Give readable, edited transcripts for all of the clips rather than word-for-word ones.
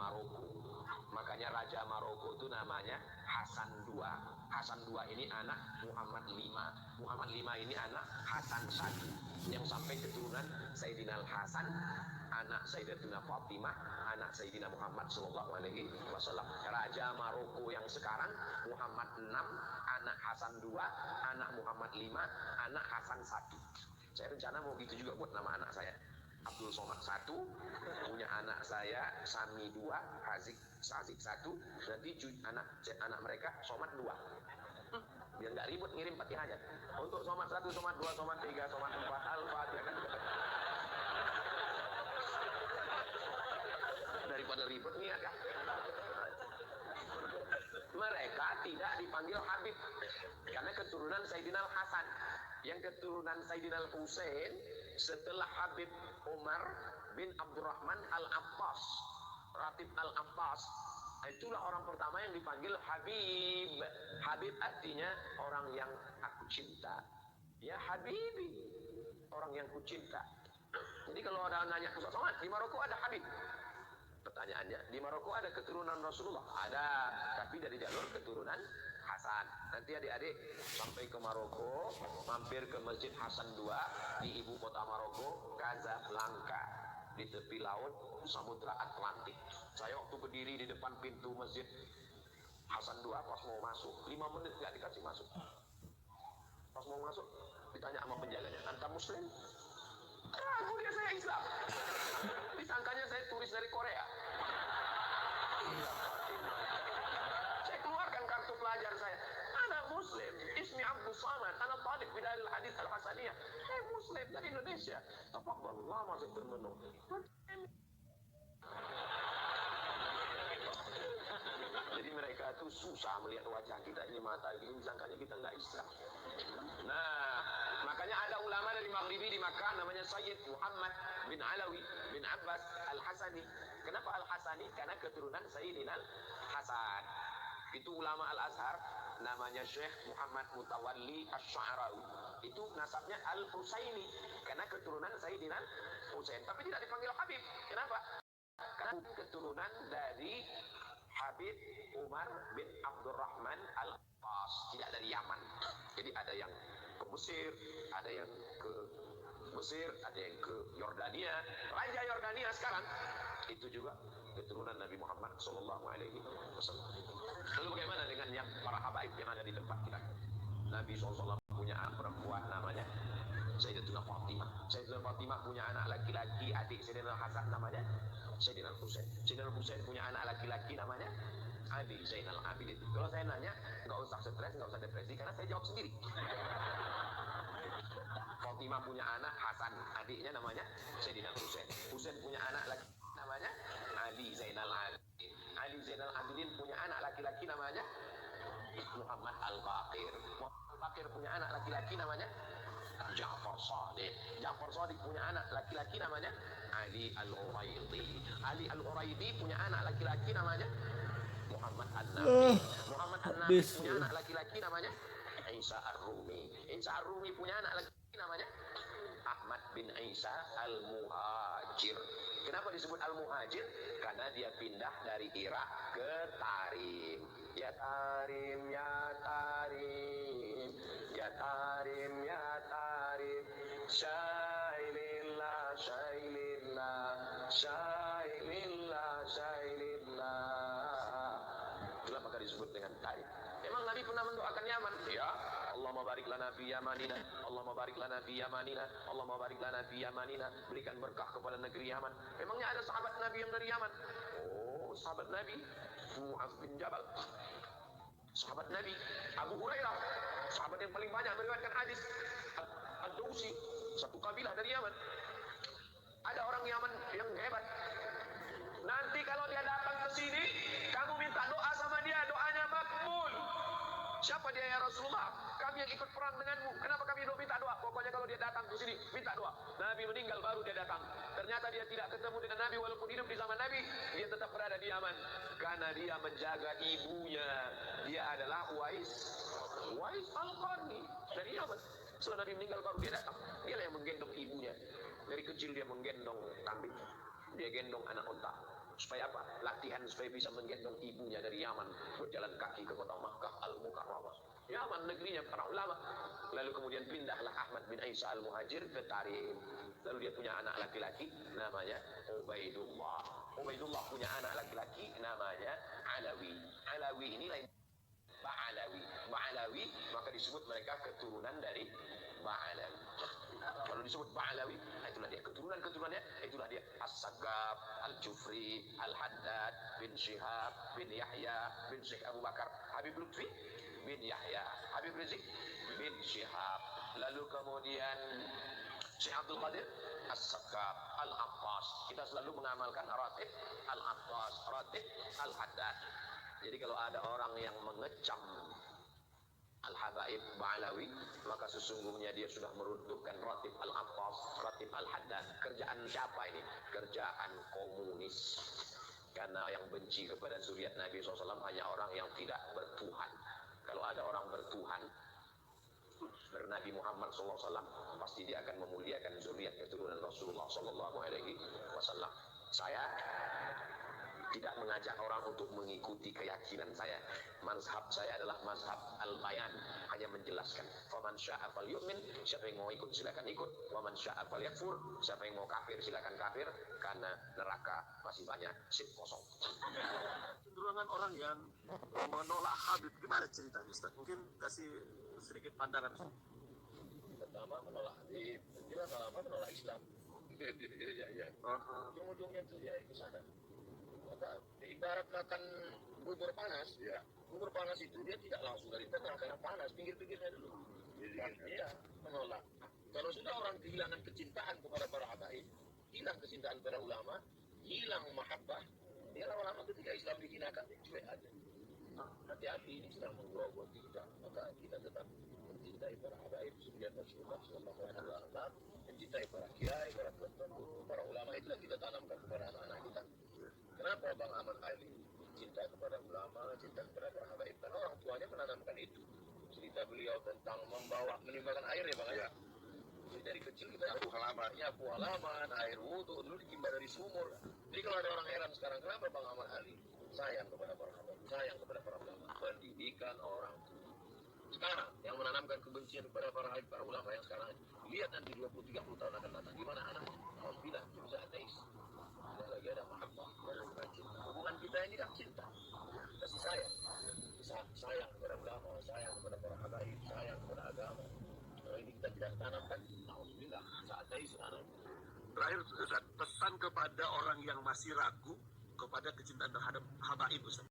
Maroko. Makanya Raja Maroko itu namanya Hasan II. Hasan II ini anak Muhammad V. Muhammad V ini anak Hasan I, yang sampai keturunan Sayyidina Al-Hasan, anak Sayyidatina Fatimah, anak Sayyidina Muhammad SAW. Raja Maroko yang sekarang Muhammad VI, anak Hasan II, anak Muhammad V, anak Hasan I. Saya rencana mau gitu juga buat nama anak saya. Abdul Somad 1, punya anak saya Sami 2, Sazik 1, nanti anak mereka Somad 2. Biar nggak ribut ngirim Fatihahnya. Untuk Somad 1, Somad 2, Somad 3, Somad 4, Al-Fatihah. Daripada ribut nih ya. Mereka tidak dipanggil Habib karena keturunan Sayyidina Al-Hasan. Yang keturunan Sayyidina Al-Husain setelah Habib Umar bin Abdurrahman Al-Abbas, Ratib Al-Abbas, itulah orang pertama yang dipanggil Habib. Habib artinya orang yang aku cinta. Ya Habibi, orang yang ku cinta. Jadi kalau ada nanya Ustaz Somad, di Maroko ada Habib. Pertanyaannya, di Maroko ada keturunan Rasulullah? Ada, tapi dari jalur keturunan Hasan. Nanti adik-adik sampai ke Maroko, mampir ke Masjid Hasan II di ibu kota Maroko, Casablanca, di tepi laut Samudra Atlantik. Saya waktu berdiri di depan pintu Masjid Hasan II pas mau masuk, 5 menit nggak dikasih masuk. Pas mau masuk, ditanya sama penjaganya, "Anta Muslim?" Ragu dia, saya Islam. Disangkanya saya turis dari Korea. Saya keluarkan kartu pelajar saya. Anak Muslim, ismi Abdul Somad, anak talib bidal hadis al-Hasaniyah. Saya Muslim dari Indonesia. Tafadhallah, masih termenung. Jadi mereka tuh susah melihat wajah kita ini, mata ini, disangkanya kita nggak Islam. Nah, makanya ada ulama dari Maghribi di Makkah namanya Sayyid Muhammad bin Alawi bin Abbas Al-Hasani. Kenapa Al-Hasani? Karena keturunan Sayyidina Al-Hasan. Itu ulama Al-Azhar namanya Syekh Muhammad Mutawalli Asy-Sya'rawi. Itu nasabnya Al-Husaini karena keturunan Sayyidina Husain. Tapi tidak dipanggil Habib. Kenapa? Karena keturunan dari Habib Umar bin Abdurrahman Al-Abbas, tidak dari Yaman. Jadi ada yang ke Mesir, ada yang ke Mesir, ada yang ke Yordania. Raja Yordania sekarang itu juga keturunan Nabi Muhammad SAW. Lalu bagaimana dengan yang para habaib yang ada di tempat kita? Nabi SAW punya anak perempuan namanya Sayyidatina Fatimah. Sayyidatina Fatimah punya anak laki-laki, adik Sayyidina Hasan namanya Sayyidina Husain. Sayyidina Husain punya anak laki-laki namanya Ali Zainal Abidin. Kalau saya nanya, nggak usah stres, nggak usah depresi, karena saya jawab sendiri. Fatimah punya anak Hasan, adiknya namanya Sayyidina Husain. Husain punya anak laki namanya Ali Zainal Abidin. Ali Zainal Abidin punya anak laki-laki namanya Muhammad Al-Baqir. Muhammad Al-Baqir punya anak laki-laki namanya Ja'far Shadiq. Ja'far Shadiq punya anak laki-laki namanya Ali Al-Uraidi. Ali Al-Uraidi punya anak laki-laki namanya Muhammad An-Nafi. Muhammad An-Nafi punya anak laki-laki namanya Isa Ar-Rumi. Isa Ar-Rumi punya anak laki-laki namanya Ahmad bin Isa Al-Muhajir. Kenapa disebut Al-Muhajir? Karena dia pindah dari Irak ke Tarim. Ya Tarim, ya Tarim, ya Tarim, ya Tarim, Syailillah, Syailillah, Syailillah, Syailillah. Itulah maka disebut dengan Tarim. Memang Nabi pernah mendoakan Yaman? Ya. Allahumma barik lana fi Yamanina, Allahumma barik lana fi Yamanina, Allahumma barik lana fi Yamanina. Berikan berkah kepada negeri Yaman. Memangnya ada sahabat Nabi yang dari Yaman? Oh, sahabat Nabi Mu'adz bin Jabal. Sahabat Nabi Abu Hurairah, sahabat yang paling banyak meriwayatkan hadis. Ad-Dausi, satu kabilah dari Yaman. Ada orang Yaman yang hebat. Nanti kalau dia datang ke sini, kamu minta doa sama dia, doanya makbul. Siapa dia ya Rasulullah? Kami yang ikut perang denganmu. Kenapa kami minta doa? Pokoknya kalau dia datang ke sini, minta doa. Nabi meninggal baru dia datang. Ternyata dia tidak ketemu dengan Nabi walaupun hidup di zaman Nabi, dia tetap berada di Yaman karena dia menjaga ibunya. Dia adalah Uwais Al-Qarni dari Yaman. Setelah Nabi meninggal baru dia datang. Dialah yang menggendong ibunya. Dari kecil dia menggendong kambing. Dia gendong anak unta. Supaya apa? Latihan supaya bisa menggendong ibunya dari Yaman berjalan kaki ke kota Makkah Al-Mukarramah. Yaman negerinya para ulama. Lalu kemudian pindahlah Ahmad bin Isa Al-Muhajir ke Tarim. Lalu dia punya anak laki-laki namanya Ubaidullah. Ubaidullah punya anak laki-laki namanya Alawi. Alawi ini lain Ba'alawi. Ba'alawi maka disebut mereka keturunan dari Ba'alawi. Kalau disebut Ba'alawi, itulah dia keturunan-keturunannya, itulah dia As-Sagab, Al-Jufri, Al-Haddad, bin Syihab, bin Yahya, bin Syekh Abu Bakar, Habib Lutfi, bin Yahya, Habib Rizik, bin Syihab. Lalu kemudian Syekh Abdul Qadir, As-Sagab, Al-Abbas. Kita selalu mengamalkan Ratib Al-Abbas, Ratib Al-Haddad. Jadi kalau ada orang yang mengecam Al-Habaib Ba'alawi, maka sesungguhnya dia sudah meruntuhkan Ratib Al-Abbas, Ratib Al-Haddad. Kerjaan siapa ini? Kerjaan komunis. Karena yang benci kepada zuriat Nabi SAW hanya orang yang tidak bertuhan. Kalau ada orang bertuhan, bernabi Muhammad SAW, pasti dia akan memuliakan zuriat keturunan Rasulullah SAW. Saya tidak mengajak orang untuk mengikuti keyakinan saya. Mazhab saya adalah mazhab al-bayan, hanya menjelaskan. Faman syaa falyu'min, siapa yang mau ikut silakan ikut. Waman syaa falyakfur, siapa yang mau kafir silakan kafir, karena neraka masih banyak sip kosong. Cenderungan orang yang menolak Habib, gimana ceritanya Ustaz? Mungkin kasih sedikit pandangan. Pertama menolak Habib, kedua menolak Islam. Ya. Ujung-ujungnya itu ya ke sana. Maka ibarat makan bubur panas, ya. Bubur panas itu dia tidak langsung dari tengah karena panas, pinggir-pinggirnya dulu. Iya, menolak. Kalau sudah orang kehilangan kecintaan kepada para habaib, hilang kecintaan para ulama, hilang mahabbah, dia lama-lama ketika Islam dihinakan, cuek aja. Hati-hati, ini sedang menggerogoti kita. Maka kita tetap mencintai para habaib, suriat Rasulullah SAW, mencintai para kiai, para tuan-tuan, para ulama, itulah kita tanamkan kepada anak-anak kita. Kenapa Bang Ahmad Ali cinta kepada ulama, cinta kepada para habaib? Karena orang tuanya menanamkan itu. Cerita beliau tentang menimbakan air ya Bang ya. Jadi dari kecil kita nyapu halaman, air wudu, dulu ditimba dari sumur. Jadi kalau ada orang heran sekarang, kenapa Bang Ahmad Ali sayang kepada para habaib, sayang kepada para ulama? Pendidikan orang tua. Sekarang yang menanamkan kebencian kepada para habaib, para ulama yang sekarang, lihat nanti 20-30 tahun akan datang, gimana anaknya? Alhamdulillah, dia bisa ateis. Lagi ada mahabbah, ada cinta. Hubungan kita ini kan cinta, kasih sayang kepada ulama, sayang kepada para habaib, sayang kepada agama. Kalau ini kita tidak tanamkan, alhamdulillah saat ini sekarang. Terakhir Ustaz, pesan kepada orang yang masih ragu kepada kecintaan terhadap habaib Ustaz.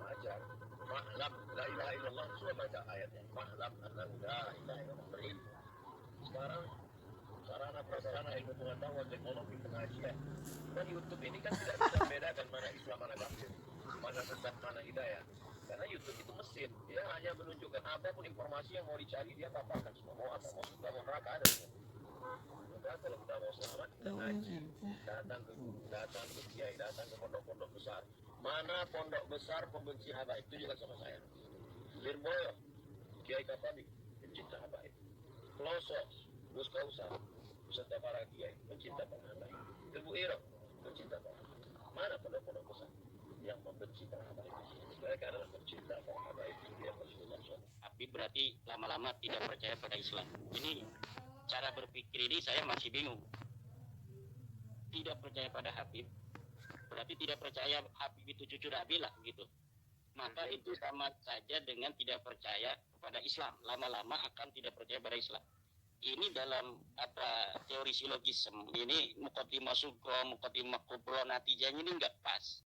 Ajar, ma'lam la ilaha illallah, sudah baca ayatnya. Ma'lam anna la ilaha illallah, berilmu. Sekarang sarana prasarana ilmu pengetahuan, teknologi, pengajian dan YouTube ini kan tidak bisa membedakan mana Islam, mana kafir, mana sesat, mana hidayah. Karena YouTube itu mesin, dia hanya menunjukkan apapun informasi yang mau dicari, dia paparkan semua. Mau apa, mau surga, mau neraka, ada semua. Maka kalau kita mau selamat, ngaji, datang ke guru, datang ke kiai, datang ke pondok-pondok besar. Mana pondok besar pembenci habaib, tunjukkan sama saya. Lirboyo, Kiai Kapadi, pencinta habaib. Pelosok, Gus Kausar, beserta para kiai, pencinta para habaib. Ibu Iro, pencinta para habaib. Mana pondok-pondok besar yang membenci para habaib? Mereka adalah pencinta para habaib. Dia Rasulullah SAW. Tapi berarti lama-lama tidak percaya pada Islam. Ini cara berpikir ini saya masih bingung. Tidak percaya pada Habib, berarti tidak percaya Habib itu cucu Nabi lah gitu. Maka itu sama saja dengan tidak percaya kepada Islam. Lama-lama akan tidak percaya pada Islam. Ini dalam teori silogisme ini muqaddimah sugro, muqaddimah kubro, natijahnya ini enggak pas.